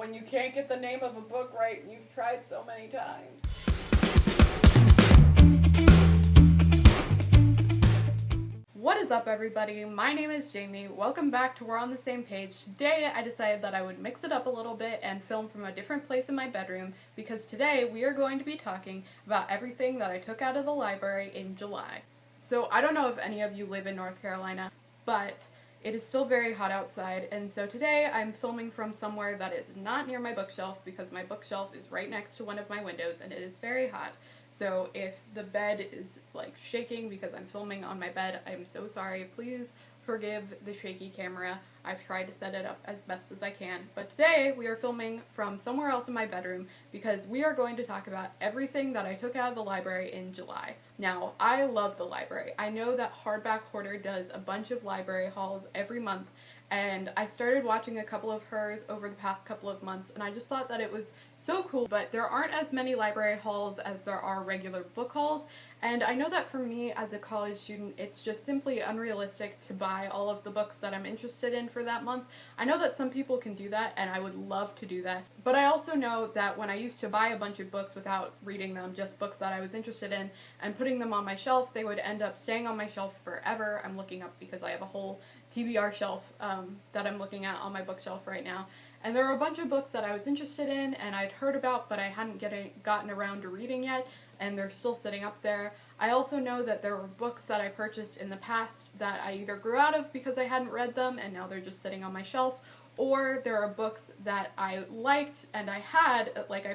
when you can't get the name of a book right and you've tried so many times. What is up, everybody? My name is Jamie. Welcome back to We're on the Same Page. Today I decided that I would mix it up a little bit and film from a different place in my bedroom because today we are going to be talking about everything that I took out of the library in July. So I don't know if any of you live in North Carolina, but it is still very hot outside, and so today I'm filming from somewhere that is not near my bookshelf because my bookshelf is right next to one of my windows and it is very hot. So if the bed is like shaking because I'm filming on my bed, I'm so sorry. Please forgive the shaky camera. I've tried to set it up as best as I can. But today we are filming from somewhere else in my bedroom because we are going to talk about everything that I took out of the library in July. Now, I love the library. I know that Hardback Hoarder does a bunch of library hauls every month, and I started watching a couple of hers over the past couple of months, and I just thought that it was so cool. But there aren't as many library hauls as there are regular book hauls, and I know that for me as a college student, it's just simply unrealistic to buy all of the books that I'm interested in for that month. I know that some people can do that, and I would love to do that, but I also know that when I used to buy a bunch of books without reading them, just books that I was interested in, and putting them on my shelf, they would end up staying on my shelf forever. I'm looking up because I have a whole TBR shelf that I'm looking at on my bookshelf right now. And there were a bunch of books that I was interested in and I'd heard about but I hadn't gotten around to reading yet, and they're still sitting up there. I also know that there were books that I purchased in the past that I either grew out of because I hadn't read them and now they're just sitting on my shelf, or there are books that I liked and I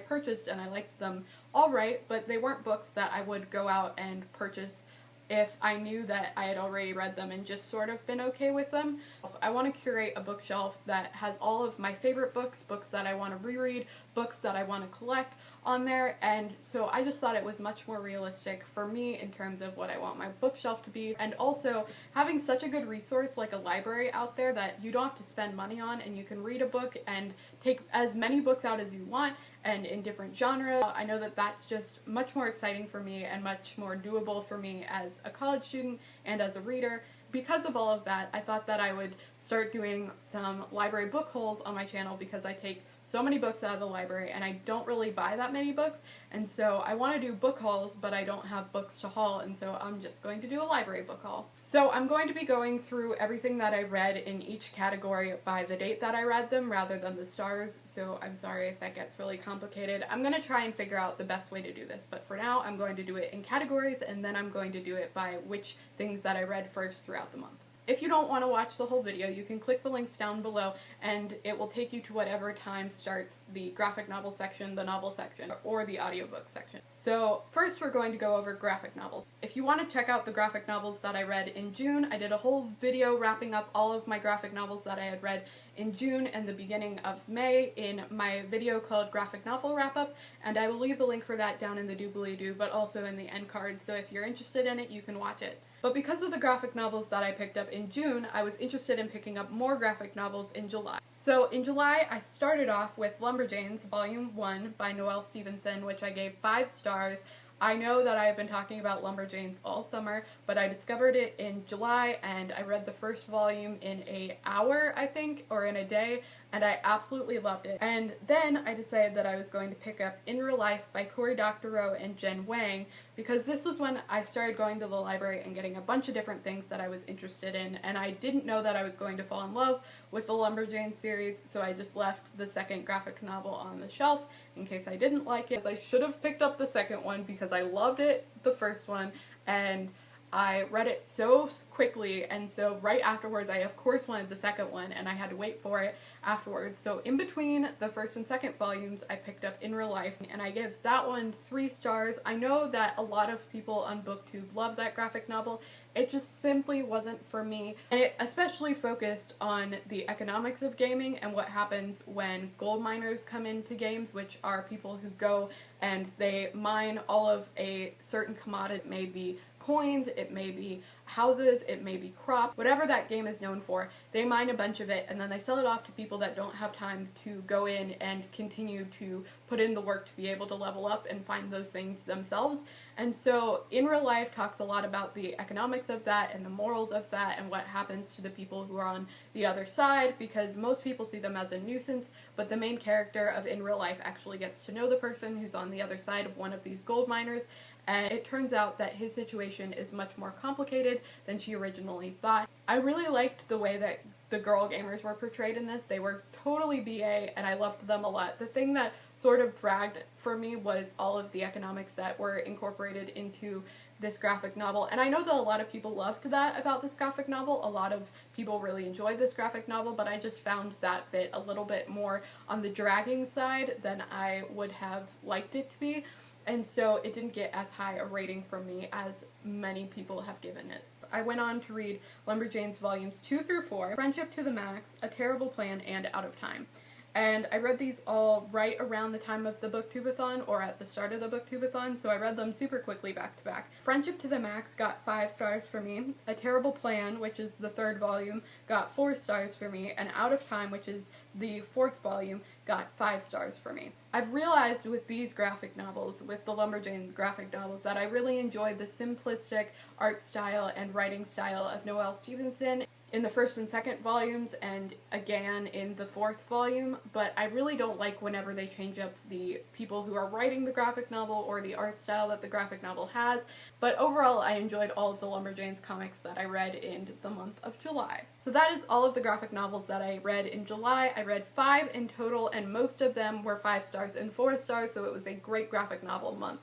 purchased and I liked them alright, but they weren't books that I would go out and purchase if I knew that I had already read them and just sort of been okay with them. I want to curate a bookshelf that has all of my favorite books, books that I want to reread, books that I want to collect on there, and so I just thought it was much more realistic for me in terms of what I want my bookshelf to be, and also having such a good resource like a library out there that you don't have to spend money on and you can read a book and take as many books out as you want and in different genres. I know that that's just much more exciting for me and much more doable for me as a college student and as a reader. Because of all of that, I thought that I would start doing some library book hauls on my channel because I take so many books out of the library and I don't really buy that many books, and so I want to do book hauls but I don't have books to haul, and so I'm just going to do a library book haul. So I'm going to be going through everything that I read in each category by the date that I read them rather than the stars, so I'm sorry if that gets really complicated. I'm going to try and figure out the best way to do this, but for now I'm going to do it in categories and then I'm going to do it by which things that I read first throughout the month. If you don't want to watch the whole video, you can click the links down below and it will take you to whatever time starts the graphic novel section, the novel section, or the audiobook section. So first we're going to go over graphic novels. If you want to check out the graphic novels that I read in June, I did a whole video wrapping up all of my graphic novels that I had read in June and the beginning of May in my video called Graphic Novel Wrap Up, and I will leave the link for that down in the doobly-doo, but also in the end card, so if you're interested in it, you can watch it. But because of the graphic novels that I picked up in June, I was interested in picking up more graphic novels in July. So in July, I started off with Lumberjanes Volume 1 by Noelle Stevenson, which I gave 5 stars. I know that I have been talking about Lumberjanes all summer, but I discovered it in July and I read the first volume in an hour, I think, or in a day, and I absolutely loved it. And then I decided that I was going to pick up In Real Life by Cory Doctorow and Jen Wang, because this was when I started going to the library and getting a bunch of different things that I was interested in, and I didn't know that I was going to fall in love with the Lumberjanes series, so I just left the second graphic novel on the shelf in case I didn't like it. I should have picked up the second one because I loved it, the first one, and I read it so quickly, and so right afterwards I of course wanted the second one and I had to wait for it afterwards. So in between the first and second volumes I picked up In Real Life and I give that one 3 stars. I know that a lot of people on BookTube love that graphic novel. It just simply wasn't for me, and it especially focused on the economics of gaming and what happens when gold miners come into games, which are people who go and they mine all of a certain commodity. It may be coins, it may be houses, it may be crops, whatever that game is known for. They mine a bunch of it and then they sell it off to people that don't have time to go in and continue to put in the work to be able to level up and find those things themselves. And so In Real Life talks a lot about the economics of that and the morals of that and what happens to the people who are on the other side, because most people see them as a nuisance, but the main character of In Real Life actually gets to know the person who's on the other side of one of these gold miners, and it turns out that his situation is much more complicated than she originally thought. I really liked the way that the girl gamers were portrayed in this. They were totally BA, and I loved them a lot. The thing that sort of dragged for me was all of the economics that were incorporated into this graphic novel, and I know that a lot of people loved that about this graphic novel. A lot of people really enjoyed this graphic novel, but I just found that bit a little bit more on the dragging side than I would have liked it to be. And so it didn't get as high a rating from me as many people have given it. I went on to read Lumberjanes volumes 2 through 4, Friendship to the Max, A Terrible Plan, and Out of Time. And I read these all right around the time of the booktubeathon, or at the start of the booktubeathon, so I read them super quickly back to back. Friendship to the Max got 5 stars for me. A Terrible Plan, which is the 3rd volume, got 4 stars for me, and Out of Time, which is the 4th volume, got 5 stars for me. I've realized with these graphic novels, with the Lumberjane graphic novels, that I really enjoyed the simplistic art style and writing style of Noelle Stevenson in the 1st and 2nd volumes, and again in the 4th volume, but I really don't like whenever they change up the people who are writing the graphic novel or the art style that the graphic novel has. But overall, I enjoyed all of the Lumberjanes comics that I read in the month of July. So that is all of the graphic novels that I read in July. I read 5 in total, and most of them were 5 stars and 4 stars, so it was a great graphic novel month.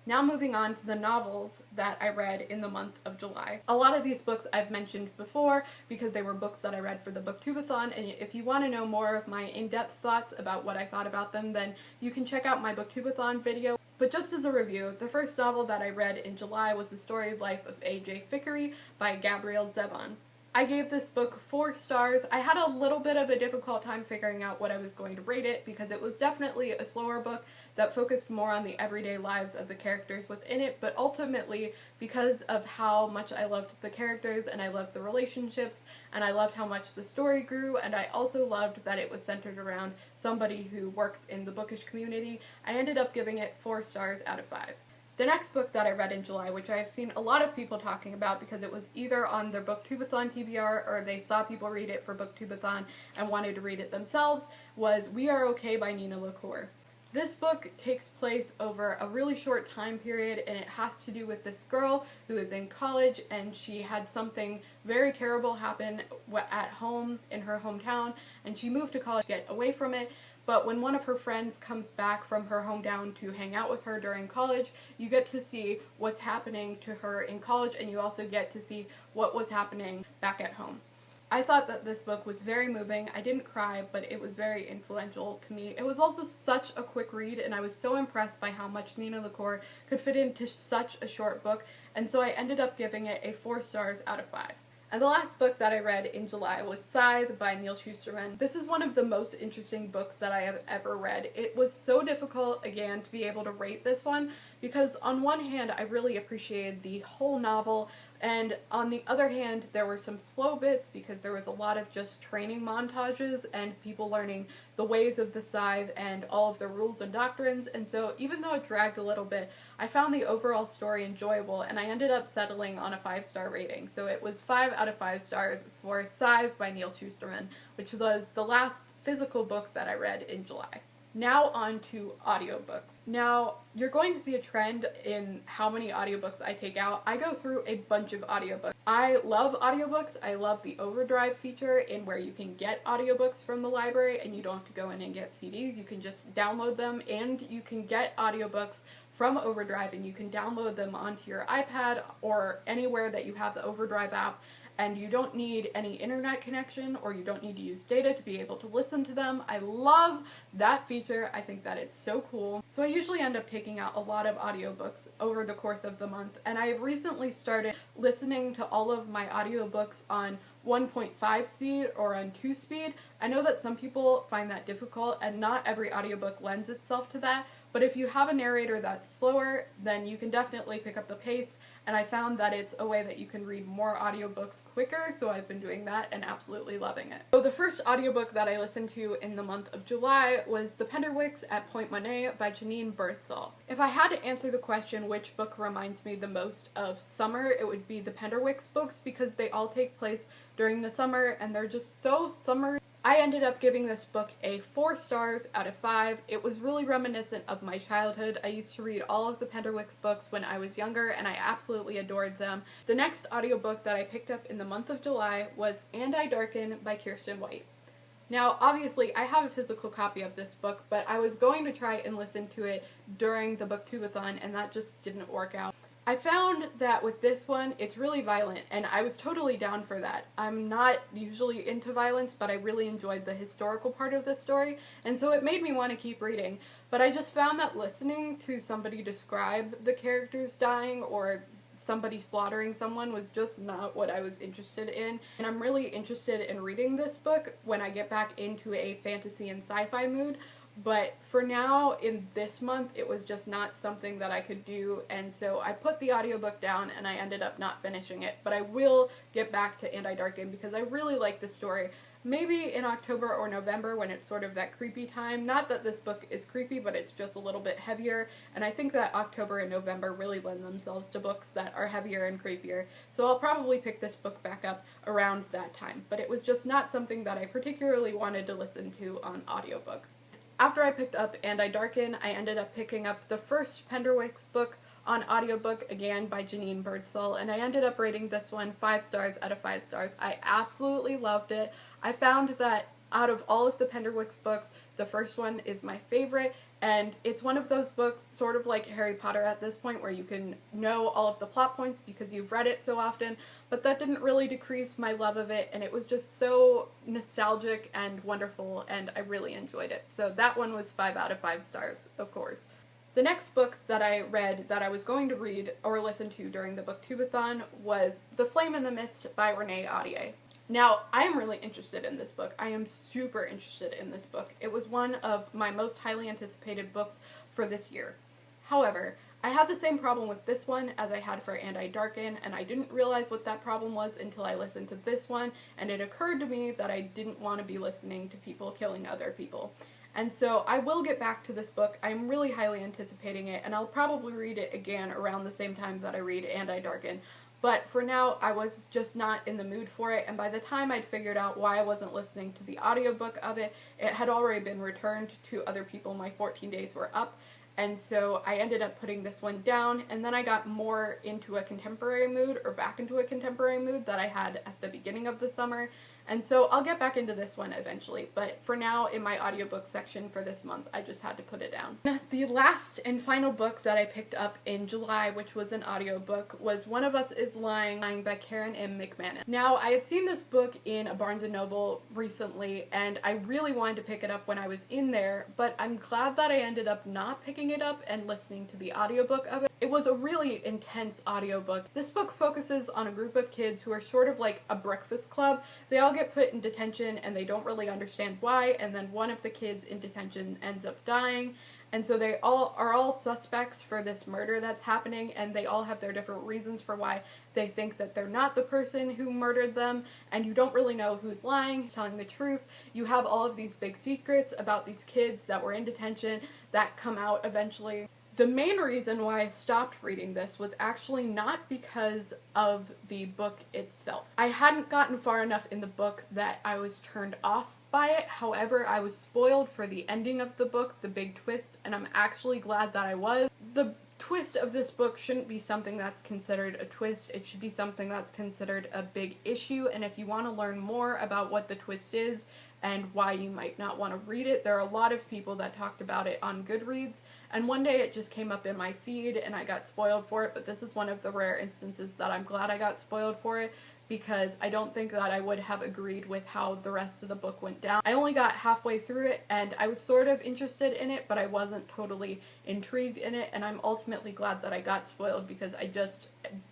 Now moving on to the novels that I read in the month of July. A lot of these books I've mentioned before because they were books that I read for the booktubeathon, and if you want to know more of my in-depth thoughts about what I thought about them, then you can check out my booktubeathon video. But just as a review, the first novel that I read in July was The Storied Life of A.J. Fickery by Gabrielle Zevon. I gave this book 4 stars. I had a little bit of a difficult time figuring out what I was going to rate it because it was definitely a slower book that focused more on the everyday lives of the characters within it, but ultimately, because of how much I loved the characters and I loved the relationships and I loved how much the story grew, and I also loved that it was centered around somebody who works in the bookish community, I ended up giving it 4 stars out of 5. The next book that I read in July, which I've seen a lot of people talking about because it was either on their booktubeathon TBR or they saw people read it for booktubeathon and wanted to read it themselves, was We Are Okay by Nina LaCour. This book takes place over a really short time period, and it has to do with this girl who is in college, and she had something very terrible happen at home in her hometown, and she moved to college to get away from it. But when one of her friends comes back from her hometown to hang out with her during college, you get to see what's happening to her in college, and you also get to see what was happening back at home. I thought that this book was very moving. I didn't cry, but it was very influential to me. It was also such a quick read, and I was so impressed by how much Nina LaCour could fit into such a short book, and so I ended up giving it a 4 stars out of 5. And the last book that I read in July was Scythe by Neal Shusterman. This is one of the most interesting books that I have ever read. It was so difficult, again, to be able to rate this one because on one hand I really appreciated the whole novel, and on the other hand there were some slow bits because there was a lot of just training montages and people learning the ways of the scythe and all of the rules and doctrines, and so even though it dragged a little bit, I found the overall story enjoyable, and I ended up settling on a 5-star rating. So it was 5 out of 5 stars for Scythe by Neal Shusterman, which was the last physical book that I read in July. Now on to audiobooks. Now, you're going to see a trend in how many audiobooks I take out. I go through a bunch of audiobooks. I love audiobooks. I love the Overdrive feature in where you can get audiobooks from the library and you don't have to go in and get CDs. You can just download them, and you can get audiobooks from Overdrive and you can download them onto your iPad or anywhere that you have the Overdrive app, and you don't need any internet connection or you don't need to use data to be able to listen to them. I love that feature. I think that it's so cool. So I usually end up taking out a lot of audiobooks over the course of the month, and I've recently started listening to all of my audiobooks on 1.5 speed or on 2 speed. I know that some people find that difficult and not every audiobook lends itself to that, but if you have a narrator that's slower, then you can definitely pick up the pace, and I found that it's a way that you can read more audiobooks quicker, so I've been doing that and absolutely loving it. So the first audiobook that I listened to in the month of July was The Penderwicks at Point Monet by Janine Birdsall. If I had to answer the question which book reminds me the most of summer, it would be the Penderwicks books, because they all take place during the summer and they're just so summery. I ended up giving this book a 4 stars out of 5. It was really reminiscent of my childhood. I used to read all of the Penderwicks books when I was younger, and I absolutely adored them. The next audiobook that I picked up in the month of July was And I Darken by Kirsten White. Now, obviously, I have a physical copy of this book, but I was going to try and listen to it during the booktubeathon, and that just didn't work out. I found that with this one, it's really violent, and I was totally down for that. I'm not usually into violence, but I really enjoyed the historical part of the story, and so it made me want to keep reading. But I just found that listening to somebody describe the characters dying or somebody slaughtering someone was just not what I was interested in. And I'm really interested in reading this book when I get back into a fantasy and sci-fi mood. But for now, in this month, it was just not something that I could do, and so I put the audiobook down and I ended up not finishing it. But I will get back to And I Darken because I really like the story. Maybe in October or November when it's sort of that creepy time. Not that this book is creepy, but it's just a little bit heavier, and I think that October and November really lend themselves to books that are heavier and creepier. So I'll probably pick this book back up around that time, but it was just not something that I particularly wanted to listen to on audiobook. After I picked up And I Darken, I ended up picking up the first Penderwicks book on audiobook, again by Janine Birdsall, and I ended up rating this one 5 stars out of 5 stars. I absolutely loved it. I found that out of all of the Penderwicks books, the first one is my favorite, and it's one of those books, sort of like Harry Potter at this point, where you can know all of the plot points because you've read it so often, but that didn't really decrease my love of it, and it was just so nostalgic and wonderful, and I really enjoyed it. So that one was 5 out of 5 stars, of course. The next book that I read that I was going to read or listen to during the booktubeathon was The Flame in the Mist by Renee Audier. Now, I am really interested in this book. I am super interested in this book. It was one of my most highly anticipated books for this year. However, I had the same problem with this one as I had for And I Darken, and I didn't realize what that problem was until I listened to this one, and it occurred to me that I didn't want to be listening to people killing other people. And so I will get back to this book. I'm really highly anticipating it, and I'll probably read it again around the same time that I read And I Darken. But for now, I was just not in the mood for it, and by the time I'd figured out why I wasn't listening to the audiobook of it, it had already been returned to other people. My 14 days were up, and so I ended up putting this one down, and then I got more into a contemporary mood, or back into a contemporary mood that I had at the beginning of the summer. And so I'll get back into this one eventually, but for now, in my audiobook section for this month, I just had to put it down. The last and final book that I picked up in July, which was an audiobook, was One of Us is Lying by Karen M. McManus. Now, I had seen this book in a Barnes & Noble recently, and I really wanted to pick it up when I was in there, but I'm glad that I ended up not picking it up and listening to the audiobook of it. It was a really intense audiobook. This book focuses on a group of kids who are sort of like a breakfast club. They all get put in detention and they don't really understand why, and then one of the kids in detention ends up dying, and so they all are suspects for this murder that's happening, and they all have their different reasons for why they think that they're not the person who murdered them, and you don't really know who's lying, who's telling the truth. You have all of these big secrets about these kids that were in detention that come out eventually. The main reason why I stopped reading this was actually not because of the book itself. I hadn't gotten far enough in the book that I was turned off by it. However, I was spoiled for the ending of the book, the big twist, and I'm actually glad that I was. The twist of this book shouldn't be something that's considered a twist. It should be something that's considered a big issue, and if you want to learn more about what the twist is and why you might not want to read it, there are a lot of people that talked about it on Goodreads, and one day it just came up in my feed and I got spoiled for it, but this is one of the rare instances that I'm glad I got spoiled for it, because I don't think that I would have agreed with how the rest of the book went down. I only got halfway through it and I was sort of interested in it, but I wasn't totally intrigued in it, and I'm ultimately glad that I got spoiled because I just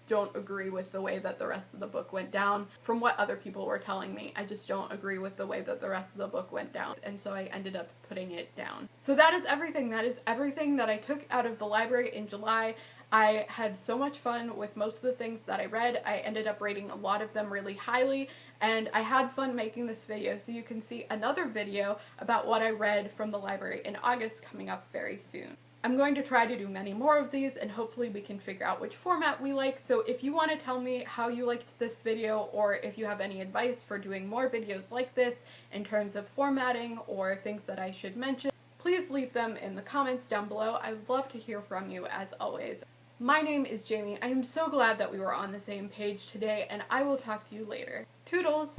don't agree with the way that the rest of the book went down. From what other people were telling me, I just don't agree with the way that the rest of the book went down, and so I ended up putting it down. So that is everything. That is everything that I took out of the library in July. I had so much fun with most of the things that I read. I ended up rating a lot of them really highly, and I had fun making this video, so you can see another video about what I read from the library in August coming up very soon. I'm going to try to do many more of these, and hopefully we can figure out which format we like. So if you want to tell me how you liked this video, or if you have any advice for doing more videos like this in terms of formatting or things that I should mention, please leave them in the comments down below. I'd love to hear from you as always. My name is Jamie. I am so glad that we were on the same page today, and I will talk to you later. Toodles!